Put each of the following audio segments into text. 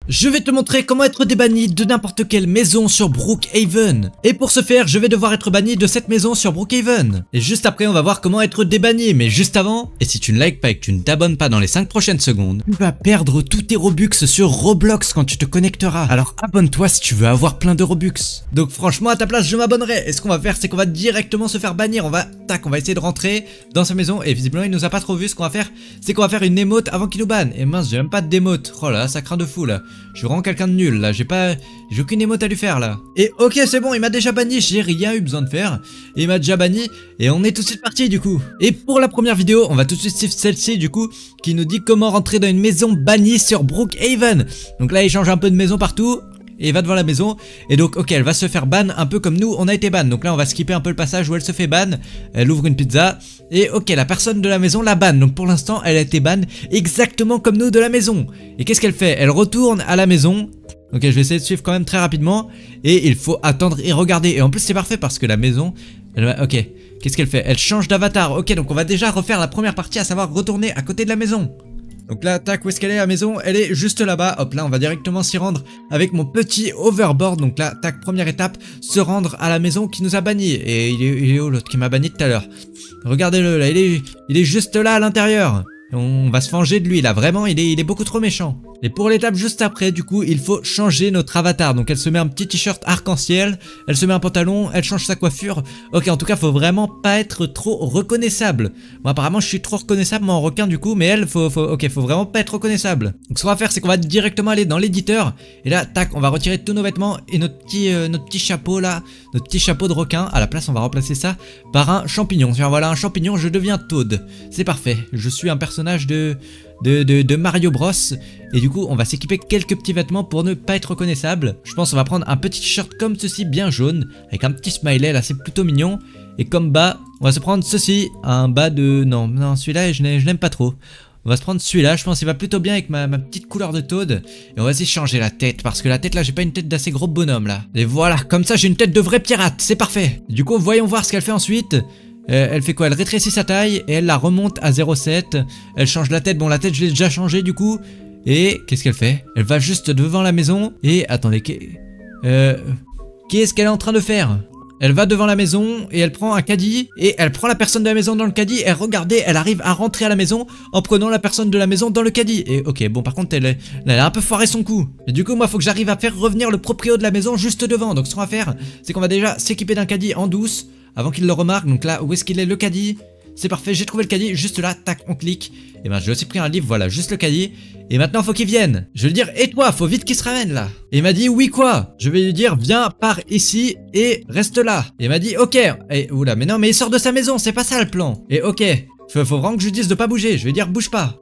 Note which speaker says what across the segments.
Speaker 1: Je vais te montrer comment être débanni de n'importe quelle maison sur Brookhaven. Et pour ce faire, je vais devoir être banni de cette maison sur Brookhaven. Et juste après, on va voir comment être débanni. Mais juste avant, et si tu ne likes pas et que tu ne t'abonnes pas dans les 5 prochaines secondes, tu vas perdre tous tes Robux sur Roblox quand tu te connecteras. Alors abonne-toi si tu veux avoir plein de Robux. Donc franchement, à ta place, je m'abonnerai. Et ce qu'on va faire, c'est qu'on va directement se faire bannir. On va essayer de rentrer dans sa maison. Et visiblement, il nous a pas trop vu. Ce qu'on va faire, c'est qu'on va faire une émote avant qu'il nous banne. Et mince, j'ai même pas d'émote. Oh là, ça craint de fou là. Je suis vraiment quelqu'un de nul là, j'ai aucune émote à lui faire là. Et ok, c'est bon, il m'a déjà banni, j'ai rien eu besoin de faire. Et il m'a déjà banni et on est tout de suite parti du coup. Et pour la première vidéo, on va tout de suite suivre celle-ci du coup, qui nous dit comment rentrer dans une maison bannie sur Brookhaven. Donc là il change un peu de maison partout. Et il va devant la maison, et donc ok, elle va se faire ban un peu comme nous on a été ban. Donc là on va skipper un peu le passage où elle se fait ban. Elle ouvre une pizza, et ok, la personne de la maison la ban. Donc pour l'instant elle a été ban exactement comme nous de la maison. Et qu'est-ce qu'elle fait? Elle retourne à la maison. Ok, je vais essayer de suivre quand même très rapidement. Et il faut attendre et regarder. Et en plus c'est parfait parce que la maison elle va... Ok, qu'est-ce qu'elle fait? Elle change d'avatar. Ok, donc on va déjà refaire la première partie, à savoir retourner à côté de la maison. Donc là, tac, où est-ce qu'elle est la maison? Elle est juste là-bas. Hop là, on va directement s'y rendre avec mon petit overboard. Donc là, tac, première étape, se rendre à la maison qui nous a banni. Et il est où l'autre qui m'a banni tout à l'heure? Regardez-le là, il est juste là à l'intérieur. On va se venger de lui là, vraiment, il est beaucoup trop méchant. Et pour l'étape juste après, du coup, il faut changer notre avatar. Donc elle se met un petit t-shirt arc-en-ciel, elle se met un pantalon, elle change sa coiffure. Ok, en tout cas, faut vraiment pas être trop reconnaissable. Moi, apparemment, je suis trop reconnaissable, moi, en requin, du coup, mais elle, faut vraiment pas être reconnaissable. Donc ce qu'on va faire, c'est qu'on va directement aller dans l'éditeur. Et là, tac, on va retirer tous nos vêtements et notre petit chapeau là, notre petit chapeau de requin. À la place, on va remplacer ça par un champignon. Tiens, voilà, un champignon, je deviens Toad. C'est parfait, je suis un personnage de Mario Bros. Et du coup on va s'équiper quelques petits vêtements pour ne pas être reconnaissable. Je pense qu'on va prendre un petit t-shirt comme ceci, bien jaune, avec un petit smiley là, c'est plutôt mignon. Et comme bas, on va se prendre ceci, un bas de... Non, celui-là je n'aime pas trop. On va se prendre celui-là, je pense qu'il va plutôt bien avec ma petite couleur de Toad. Et on va essayer de changer la tête, parce que la tête là, j'ai pas une tête d'assez gros bonhomme là. Et voilà, comme ça j'ai une tête de vrai pirate, c'est parfait. Du coup voyons voir ce qu'elle fait ensuite. Elle fait quoi? Elle rétrécit sa taille et elle la remonte à 0,7. Elle change la tête, bon la tête je l'ai déjà changée du coup. Et qu'est-ce qu'elle fait? Elle va juste devant la maison et... Attendez, qu'est-ce qu'elle est en train de faire? Elle va devant la maison et elle prend un caddie et elle prend la personne de la maison dans le caddie et regardez, elle arrive à rentrer à la maison en prenant la personne de la maison dans le caddie. Et ok, bon par contre elle a un peu foiré son coup. Et du coup moi faut que j'arrive à faire revenir le proprio de la maison juste devant. Donc ce qu'on va faire, c'est qu'on va déjà s'équiper d'un caddie en douce avant qu'il le remarque. Donc là, où est-ce qu'il est le caddie? C'est parfait, j'ai trouvé le caddie, juste là, tac, on clique. Et ben j'ai aussi pris un livre, voilà, juste le caddie. Et maintenant faut qu'il vienne. Je vais lui dire, et toi, faut vite qu'il se ramène là. Et il m'a dit, oui quoi? Je vais lui dire, viens par ici et reste là. Et il m'a dit, ok. Et oula, mais non, mais il sort de sa maison, c'est pas ça le plan. Et ok. Faut vraiment que je lui dise de pas bouger. Je vais dire bouge pas.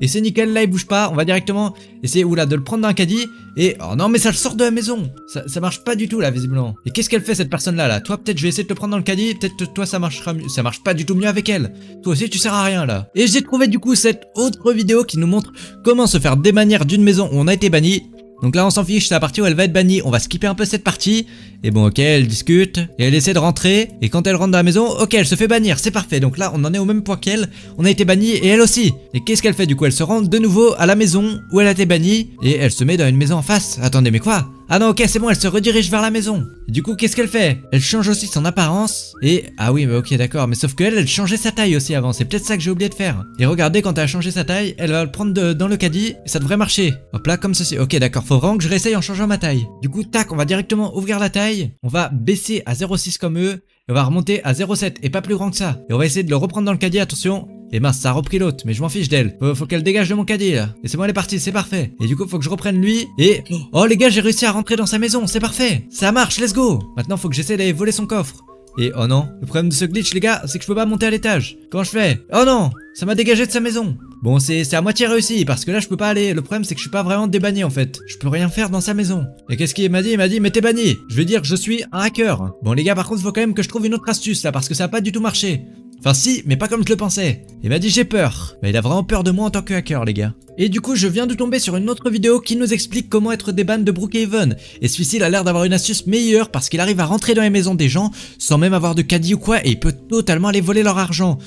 Speaker 1: Et c'est nickel, là il bouge pas. On va directement essayer de le prendre dans un caddie. Et oh non mais ça le sort de la maison. Ça marche pas du tout là visiblement. Et qu'est-ce qu'elle fait cette personne là? Toi peut-être je vais essayer de te prendre dans le caddie. Peut-être toi ça marchera mieux. Ça marche pas du tout mieux avec elle. Toi aussi tu sers à rien là. Et j'ai trouvé du coup cette autre vidéo qui nous montre comment se faire démannir d'une maison où on a été banni. Donc là on s'en fiche, c'est la partie où elle va être bannie. On va skipper un peu cette partie. Et bon ok, elle discute et elle essaie de rentrer. Et quand elle rentre dans la maison, ok, elle se fait bannir, c'est parfait. Donc là on en est au même point qu'elle. On a été banni et elle aussi. Et qu'est-ce qu'elle fait du coup? Elle se rend de nouveau à la maison où elle a été bannie. Et elle se met dans une maison en face. Attendez, mais quoi? Ah non ok, c'est bon, elle se redirige vers la maison. Et du coup qu'est-ce qu'elle fait? Elle change aussi son apparence. Et ah oui mais ok d'accord, mais sauf que elle changeait sa taille aussi avant. C'est peut-être ça que j'ai oublié de faire. Et regardez, quand elle a changé sa taille, elle va le prendre dans le caddie. Et ça devrait marcher. Hop là, comme ceci. Ok d'accord, faut vraiment que je réessaye en changeant ma taille. Du coup tac, on va directement ouvrir la taille. On va baisser à 0,6 comme eux. Et on va remonter à 0,7 et pas plus grand que ça. Et on va essayer de le reprendre dans le caddie, attention. Et mince, ça a repris l'autre, mais je m'en fiche d'elle. Faut qu'elle dégage de mon caddie là. Et c'est bon, elle est partie, c'est parfait. Et du coup, faut que je reprenne lui. Et oh les gars, j'ai réussi à rentrer dans sa maison, c'est parfait. Ça marche, let's go. Maintenant, faut que j'essaie d'aller voler son coffre. Et oh non, le problème de ce glitch les gars, c'est que je peux pas monter à l'étage. Comment je fais? Oh non, ça m'a dégagé de sa maison. Bon c'est à moitié réussi parce que là je peux pas aller. Le problème c'est que je suis pas vraiment débanni en fait. Je peux rien faire dans sa maison. Et qu'est-ce qu'il m'a dit? Il m'a dit mais t'es banni. Je vais dire que je suis un hacker. Bon les gars, par contre il faut quand même que je trouve une autre astuce là, parce que ça a pas du tout marché. Enfin si, mais pas comme je le pensais. Il m'a dit j'ai peur. Bah il a vraiment peur de moi en tant que hacker les gars. Et du coup je viens de tomber sur une autre vidéo qui nous explique comment être déban de Brookhaven. Et celui-ci il a l'air d'avoir une astuce meilleure parce qu'il arrive à rentrer dans les maisons des gens sans même avoir de caddie ou quoi, et il peut totalement aller voler leur argent.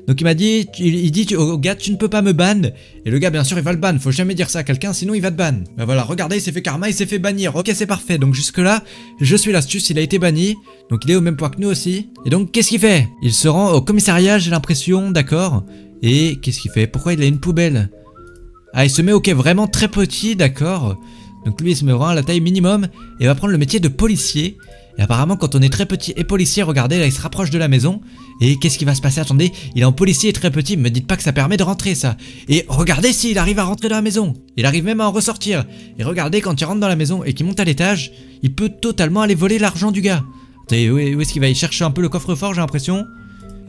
Speaker 1: Donc il m'a dit, il dit au gars tu ne peux pas me ban. Et le gars bien sûr il va le ban, faut jamais dire ça à quelqu'un sinon il va te ban. Bah voilà, regardez il s'est fait karma, il s'est fait bannir, ok c'est parfait. Donc jusque là, je suis l'astuce, il a été banni. Donc il est au même point que nous aussi. Et donc qu'est-ce qu'il fait? Il se rend au commissariat j'ai l'impression, d'accord. Et qu'est-ce qu'il fait? Pourquoi il a une poubelle? Ah il se met ok vraiment très petit, d'accord. Donc lui il se met vraiment à la taille minimum et va prendre le métier de policier. Et apparemment quand on est très petit et policier, regardez là il se rapproche de la maison. Et qu'est-ce qui va se passer? Attendez, il est en policier et très petit, me dites pas que ça permet de rentrer ça. Et regardez s'il arrive à rentrer dans la maison. Il arrive même à en ressortir. Et regardez quand il rentre dans la maison et qu'il monte à l'étage, il peut totalement aller voler l'argent du gars. Attendez, où est-ce qu'il va? Il cherche un peu le coffre-fort j'ai l'impression.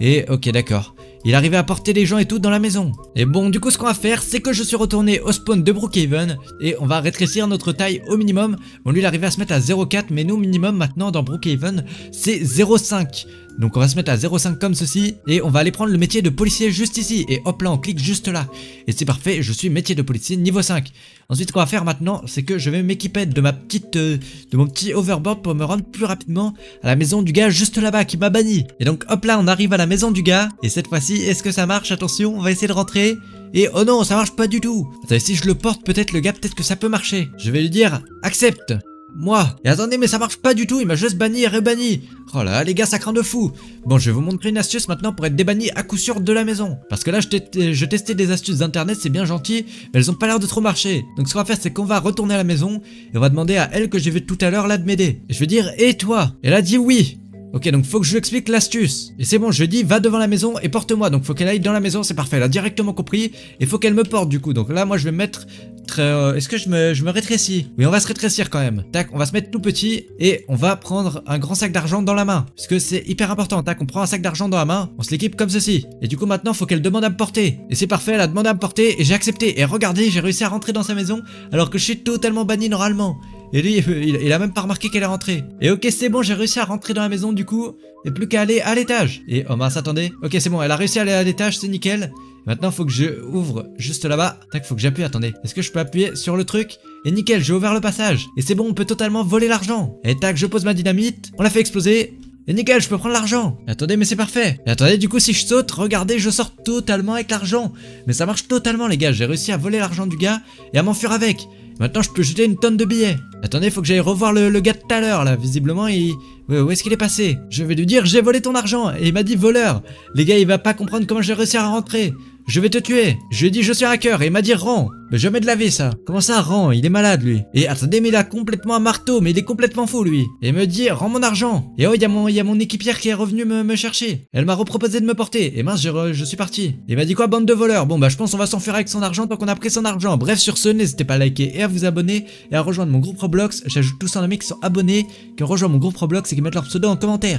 Speaker 1: Et ok d'accord. Il arrivait à porter les gens et tout dans la maison. Et bon du coup ce qu'on va faire c'est que je suis retourné au spawn de Brookhaven. Et on va rétrécir notre taille au minimum. Bon lui il arrivait à se mettre à 0,4 mais nous minimum maintenant dans Brookhaven c'est 0,5. Donc on va se mettre à 0,5 comme ceci. Et on va aller prendre le métier de policier juste ici. Et hop là on clique juste là. Et c'est parfait, je suis métier de policier niveau 5. Ensuite ce qu'on va faire maintenant c'est que je vais m'équiper de mon petit overboard pour me rendre plus rapidement à la maison du gars juste là-bas qui m'a banni. Et donc hop là on arrive à la maison du gars. Et cette fois-ci est-ce que ça marche? Attention on va essayer de rentrer. Et oh non ça marche pas du tout. Attendez si je le porte peut-être le gars peut-être que ça peut marcher. Je vais lui dire accepte. Moi. Et attendez mais ça marche pas du tout, il m'a juste banni et rebanni. Oh là les gars ça craint de fou. Bon je vais vous montrer une astuce maintenant pour être débanni à coup sûr de la maison. Parce que là je testais des astuces d'internet, c'est bien gentil, mais elles ont pas l'air de trop marcher. Donc ce qu'on va faire c'est qu'on va retourner à la maison et on va demander à elle que j'ai vu tout à l'heure là de m'aider. Et je vais dire et toi? Et elle a dit oui. Ok donc faut que je lui explique l'astuce. Et c'est bon je lui dis va devant la maison et porte-moi. Donc faut qu'elle aille dans la maison, c'est parfait, elle a directement compris. Et faut qu'elle me porte du coup. Donc là moi je vais me mettre est-ce que je me rétrécis? Oui on va se rétrécir quand même. Tac on va se mettre tout petit. Et on va prendre un grand sac d'argent dans la main. Parce que c'est hyper important. Tac on prend un sac d'argent dans la main. On se l'équipe comme ceci. Et du coup maintenant faut qu'elle demande à me porter. Et c'est parfait elle a demandé à me porter. Et j'ai accepté. Et regardez j'ai réussi à rentrer dans sa maison. Alors que je suis totalement banni normalement. Et lui il a même pas remarqué qu'elle est rentrée. Et ok c'est bon j'ai réussi à rentrer dans la maison du coup. Et plus qu'à aller à l'étage. Et oh mince attendez. Ok c'est bon elle a réussi à aller à l'étage c'est nickel. Maintenant faut que je ouvre juste là-bas. Tac faut que j'appuie attendez. Est-ce que je peux appuyer sur le truc? Et nickel j'ai ouvert le passage. Et c'est bon on peut totalement voler l'argent. Et tac je pose ma dynamite. On l'a fait exploser. Et nickel je peux prendre l'argent. Attendez mais c'est parfait. Et attendez du coup si je saute regardez je sors totalement avec l'argent. Mais ça marche totalement les gars. J'ai réussi à voler l'argent du gars et à m'enfuir avec. Maintenant je peux jeter une tonne de billets. Attendez faut que j'aille revoir le gars de tout à l'heure là. Visiblement il... Où est-ce qu'il est passé? Je vais lui dire j'ai volé ton argent. Et il m'a dit voleur. Les gars il va pas comprendre comment j'ai réussi à rentrer. Je vais te tuer. Je lui ai dit je suis un hacker et il m'a dit rends. Mais jamais de laver ça. Comment ça rends? Il est malade lui. Et attendez mais il a complètement un marteau. Mais il est complètement fou lui. Et il me dit rends mon argent. Et oh il y a mon équipière qui est revenue me chercher. Elle m'a reproposé de me porter. Et mince je suis parti. Et il m'a dit quoi bande de voleurs? Bon bah je pense on va s'enfuir avec son argent tant qu'on a pris son argent. Bref sur ce n'hésitez pas à liker et à vous abonner. Et à rejoindre mon groupe Roblox. J'ajoute tous un ami qui sont abonnés. Qui ont rejoint mon groupe Roblox et qui mettent leur pseudo en commentaire.